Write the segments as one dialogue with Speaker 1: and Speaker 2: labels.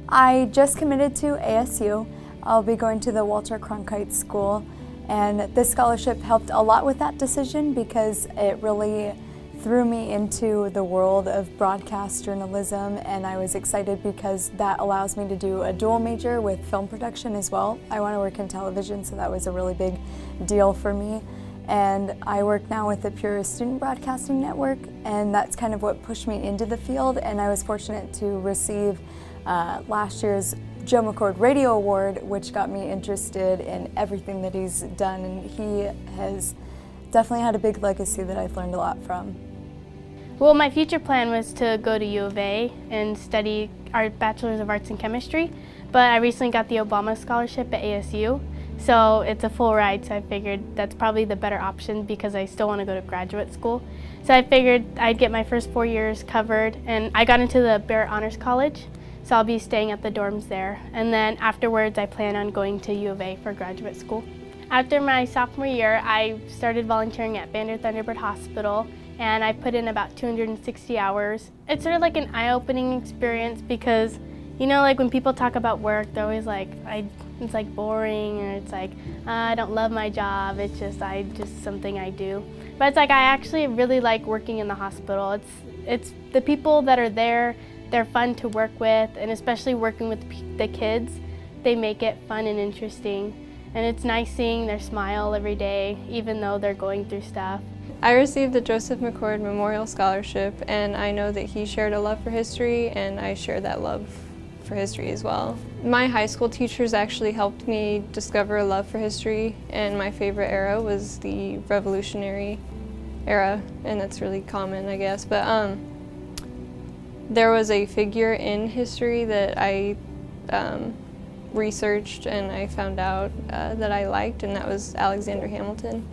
Speaker 1: I just committed to ASU. I'll be going to the Walter Cronkite School, and this scholarship helped a lot with that decision because it really threw me into the world of broadcast journalism, and I was excited because that allows me to do a dual major with film production as well. I want to work in television, so that was a really big deal for me. And I work now with the Peoria Student Broadcasting Network, and that's kind of what pushed me into the field, and I was fortunate to receive last year's Joe McCord Radio Award, which got me interested in everything that he's done, and he has definitely had a big legacy that I've learned a lot from.
Speaker 2: Well, my future plan was to go to U of A and study our Bachelor's of Arts in Chemistry, but I recently got the Obama Scholarship at ASU, so it's a full ride, so I figured that's probably the better option because I still want to go to graduate school. So I figured I'd get my first 4 years covered, and I got into the Barrett Honors College, so I'll be staying at the dorms there. And then afterwards, I plan on going to U of A for graduate school. After my sophomore year, I started volunteering at Bander Thunderbird Hospital, and I put in about 260 hours. It's sort of like an eye-opening experience because, you know, like when people talk about work, they're always like, it's like boring, or it's like, I don't love my job, it's just something I do. But it's like, I actually really like working in the hospital. It's the people that are there, they're fun to work with, and especially working with the kids, they make it fun and interesting. And it's nice seeing their smile every day, even though they're going through stuff.
Speaker 3: I received the Joseph McCord Memorial Scholarship, and I know that he shared a love for history, and I share that love for history as well. My high school teachers actually helped me discover a love for history, and my favorite era was the Revolutionary era, and that's really common, I guess. But there was a figure in history that I researched and I found out that I liked, and that was Alexander Hamilton,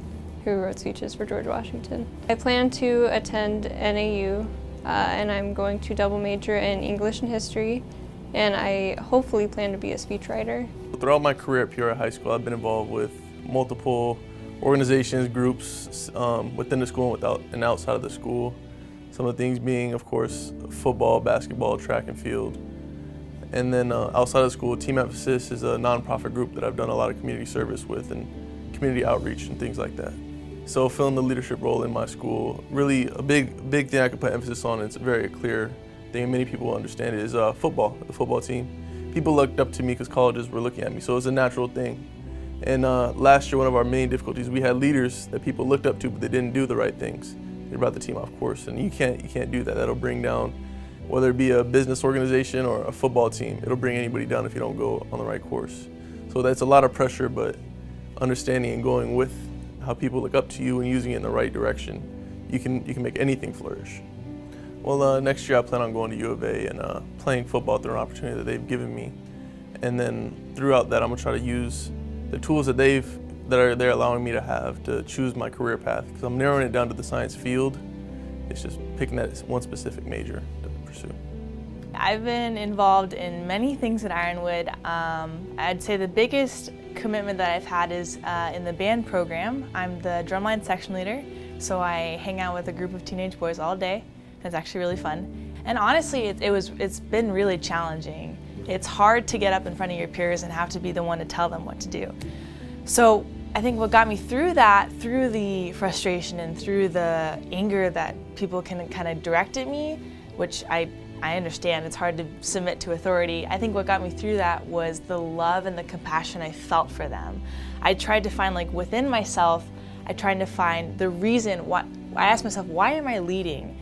Speaker 3: who wrote speeches for George Washington. I plan to attend NAU, and I'm going to double major in English and history, and I hopefully plan to be a speechwriter.
Speaker 4: Throughout my career at Peoria High School, I've been involved with multiple organizations, groups within the school and without and outside of the school. Some of the things being, of course, football, basketball, track and field. And then outside of school, Team Emphasis is a nonprofit group that I've done a lot of community service with and community outreach and things like that. So filling the leadership role in my school, really a big thing I could put emphasis on, and it's a very clear thing and many people understand it, is football, the football team. People looked up to me because colleges were looking at me, so it's a natural thing. And last year, one of our main difficulties, we had leaders that people looked up to, but they didn't do the right things. They brought the team off course, and you can't do that. That'll bring down, whether it be a business organization or a football team, it'll bring anybody down if you don't go on the right course. So that's a lot of pressure, but understanding and going with how people look up to you and using it in the right direction, you can make anything flourish. Well, next year I plan on going to U of A and playing football through an opportunity that they've given me. And then throughout that, I'm gonna try to use the tools that they're allowing me to have to choose my career path, because I'm narrowing it down to the science field. It's just picking that one specific major to pursue.
Speaker 5: I've been involved in many things at Ironwood. I'd say the biggest commitment that I've had is in the band program. I'm the drumline section leader, so I hang out with a group of teenage boys all day. It's actually really fun. And honestly, it's been really challenging. It's hard to get up in front of your peers and have to be the one to tell them what to do. So I think what got me through that, through the frustration and through the anger that people can kind of direct at me, which I understand, it's hard to submit to authority. I think what got me through that was the love and the compassion I felt for them. I tried to find, like, within myself, I tried to find the reason why. I asked myself, why am I leading?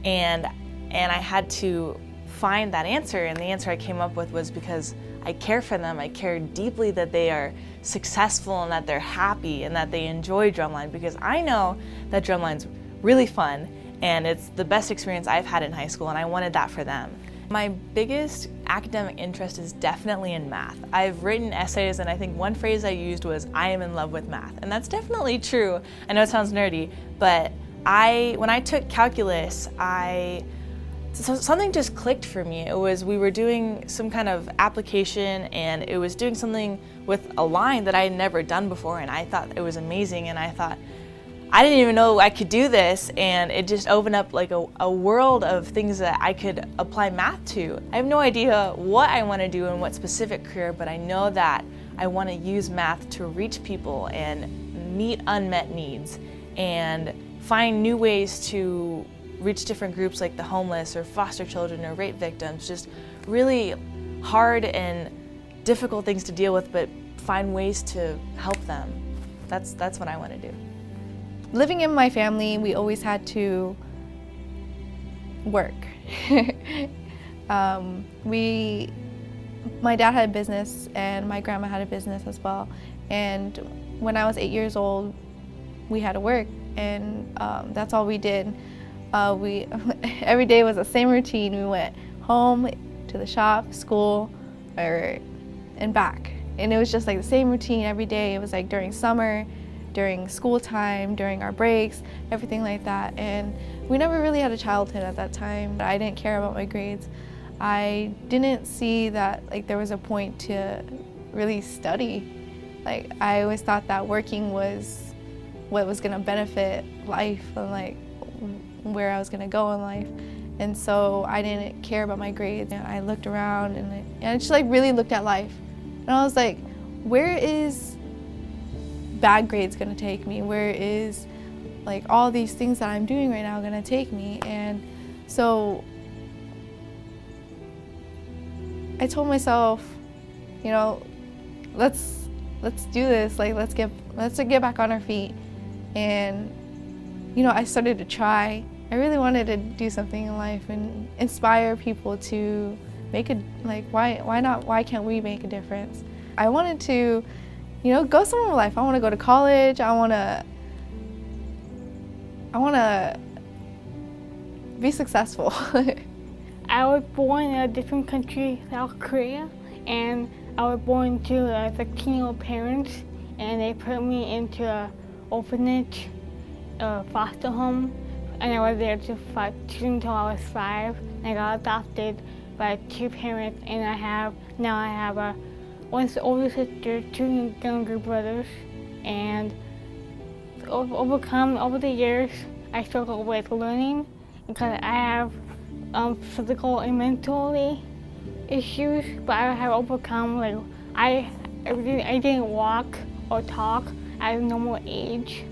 Speaker 5: And I had to find that answer, and the answer I came up with was because I care for them. I care deeply that they are successful and that they're happy and that they enjoy drumline, because I know that drumline's really fun and it's the best experience I've had in high school, and I wanted that for them. My biggest academic interest is definitely in math. I've written essays, and I think one phrase I used was, I am in love with math, and that's definitely true. I know it sounds nerdy, but when I took calculus, something just clicked for me. We were doing some kind of application, and it was doing something with a line that I had never done before, and I thought it was amazing, and I thought, I didn't even know I could do this, and it just opened up like a world of things that I could apply math to. I have no idea what I want to do in what specific career, but I know that I want to use math to reach people and meet unmet needs and find new ways to reach different groups like the homeless or foster children or rape victims, just really hard and difficult things to deal with, but find ways to help them. That's what I want to do.
Speaker 6: Living in my family, we always had to work. My dad had a business and my grandma had a business as well. And when I was 8 years old, we had to work, and that's all we did. Every day was the same routine. We went home, to the shop, school, and back. And it was just like the same routine every day. It was like during summer, during school time, during our breaks, everything like that. And we never really had a childhood at that time. I didn't care about my grades. I didn't see that like there was a point to really study. Like I always thought that working was what was gonna benefit life and like where I was gonna go in life. And so I didn't care about my grades. And I looked around and I just like really looked at life. And I was like, where is bad grades gonna take me? Where is like all these things that I'm doing right now gonna take me? And so I told myself, you know, let's do this. Like let's get back on our feet. And you know, I started to try. I really wanted to do something in life and inspire people to make a, like why not? Why can't we make a difference? I wanted to, you know, go somewhere in life. I want to go to college. I want to be successful.
Speaker 7: I was born in a different country, South Korea, and I was born to 13-year-old parents, and they put me into an orphanage, foster home, and I was there until I was 5. And I got adopted by 2 parents, and I have one older sister, 2 younger brothers, and over the years, I struggled with learning because I have physical and mentally issues, but I have overcome. Like I didn't walk or talk at a normal age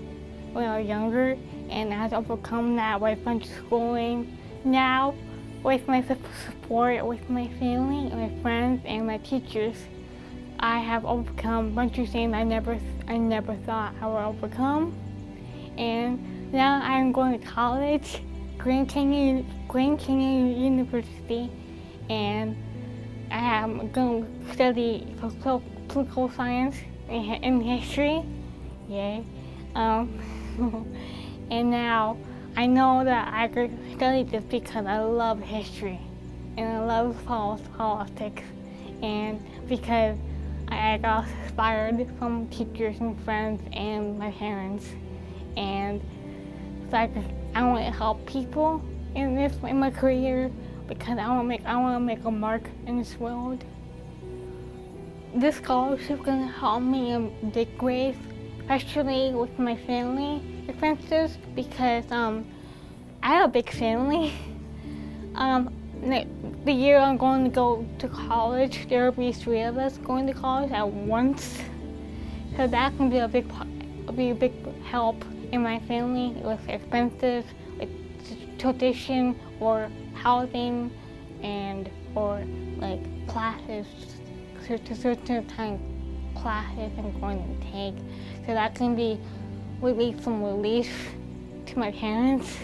Speaker 7: when I was younger, and I had to overcome that with a bunch of schooling. Now, with my support with my family and my friends and my teachers, I have overcome a bunch of things I never thought I would overcome. And now I'm going to college, Grand Canyon University, and I am going to study political science and history. Yay. And now I know that I could study this because I love history and I love politics, and because I got inspired from teachers and friends and my parents, and so I want to help people in my career because I want to make a mark in this world. This scholarship is going to help me in big ways, especially with my family expenses, because I have a big family. The year I'm going to go to college, there will be 3 of us going to college at once, so that can be a big help in my family with expenses, like tuition or housing, and or like classes, certain kind of classes I'm going to take. So that can be some relief to my parents.